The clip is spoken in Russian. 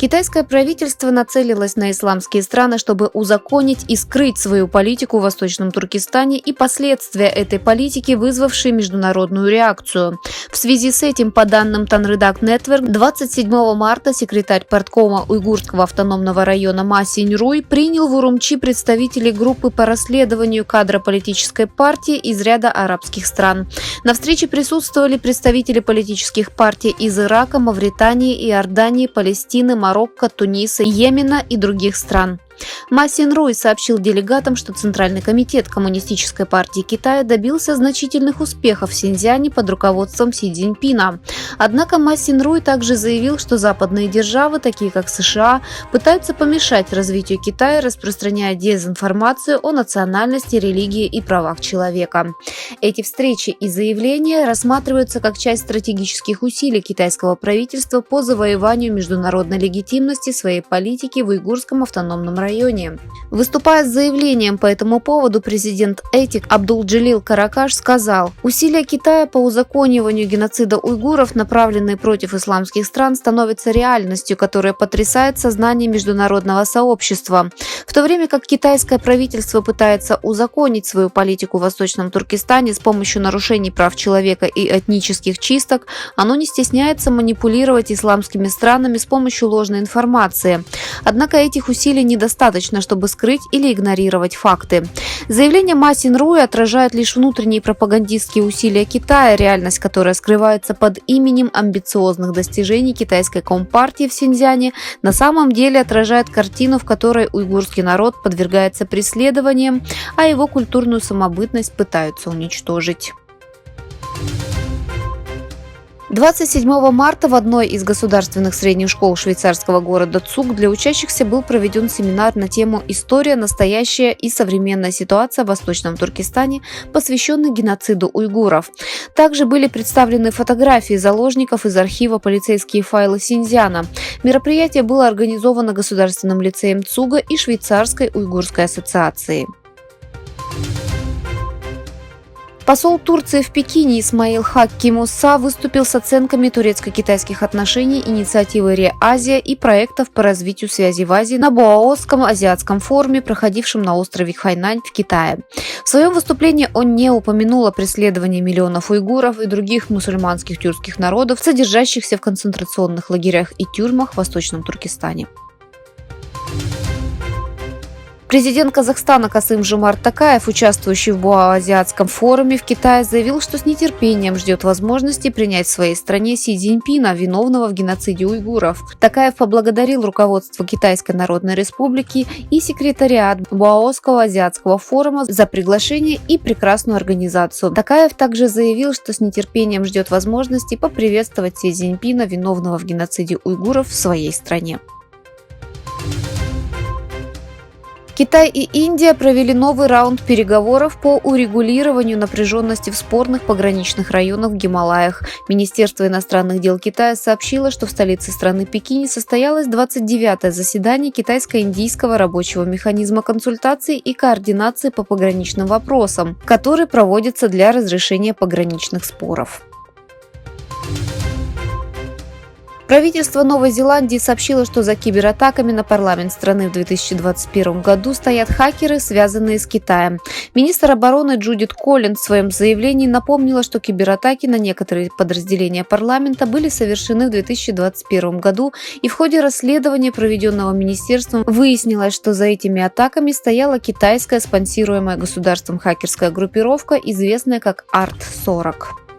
Китайское правительство нацелилось на исламские страны, чтобы узаконить и скрыть свою политику в Восточном Туркестане и последствия этой политики, вызвавшие международную реакцию. В связи с этим, по данным Танредак Network, 27 марта секретарь парткома Уйгурского автономного района Ма Синьруй принял в Урумчи представителей группы по расследованию кадра политической партии из ряда арабских стран. На встрече присутствовали представители политических партий из Ирака, Мавритании, Иордании, Палестины, Марокко, Туниса, Йемена и других стран. Ма Синьруй сообщил делегатам, что Центральный комитет Коммунистической партии Китая добился значительных успехов в Синьцзяне под руководством Си Цзиньпина. Однако Ма Синьруй также заявил, что западные державы, такие как США, пытаются помешать развитию Китая, распространяя дезинформацию о национальности, религии и правах человека. Эти встречи и заявления рассматриваются как часть стратегических усилий китайского правительства по завоеванию международной легитимности своей политики в Уйгурском автономном районе. Выступая с заявлением по этому поводу, президент ЭТИК Абдул-Джалил Каракаш сказал: «Усилия Китая по узакониванию геноцида уйгуров, направленные против исламских стран, становятся реальностью, которая потрясает сознание международного сообщества. В то время как китайское правительство пытается узаконить свою политику в Восточном Туркестане с помощью нарушений прав человека и этнических чисток, оно не стесняется манипулировать исламскими странами с помощью ложной информации. Однако этих усилий недостаточно, чтобы скрыть или игнорировать факты. Заявление Ма Синьруй отражает лишь внутренние пропагандистские усилия Китая, реальность, которая скрывается под именем амбициозных достижений китайской компартии в Синьцзяне, на самом деле отражает картину, в которой уйгурский народ подвергается преследованиям, а его культурную самобытность пытаются уничтожить». 27 марта в одной из государственных средних школ швейцарского города Цуг для учащихся был проведен семинар на тему «История, настоящая и современная ситуация в Восточном Туркестане», посвященный геноциду уйгуров. Также были представлены фотографии заложников из архива «Полицейские файлы Синьцзяна». Мероприятие было организовано Государственным лицеем Цуга и Швейцарской уйгурской ассоциацией. Посол Турции в Пекине Исмаил Хакки Муса выступил с оценками турецко-китайских отношений, инициативы Ре-Азия и проектов по развитию связей в Азии на Боаосском азиатском форуме, проходившем на острове Хайнань в Китае. В своем выступлении он не упомянул о преследовании миллионов уйгуров и других мусульманских тюркских народов, содержащихся в концентрационных лагерях и тюрьмах в Восточном Туркестане. Президент Казахстана Касым-Жомарт Токаев, участвующий в Боао-азиатском форуме в Китае, заявил, что с нетерпением ждет возможности принять в своей стране Си Цзиньпина, виновного в геноциде уйгуров. Токаев поблагодарил руководство Китайской Народной Республики и секретариат Боаоского азиатского форума за приглашение и прекрасную организацию. Токаев также заявил, что с нетерпением ждет возможности поприветствовать Си Цзиньпина, виновного в геноциде уйгуров, в своей стране. Китай и Индия провели новый раунд переговоров по урегулированию напряженности в спорных пограничных районах в Гималаях. Министерство иностранных дел Китая сообщило, что в столице страны Пекине состоялось 29-е заседание китайско-индийского рабочего механизма консультаций и координации по пограничным вопросам, который проводится для разрешения пограничных споров. Правительство Новой Зеландии сообщило, что за кибератаками на парламент страны в 2021 году стоят хакеры, связанные с Китаем. Министр обороны Джудит Коллинс в своем заявлении напомнила, что кибератаки на некоторые подразделения парламента были совершены в 2021 году, и в ходе расследования, проведенного министерством, выяснилось, что за этими атаками стояла китайская спонсируемая государством хакерская группировка, известная как Арт-40.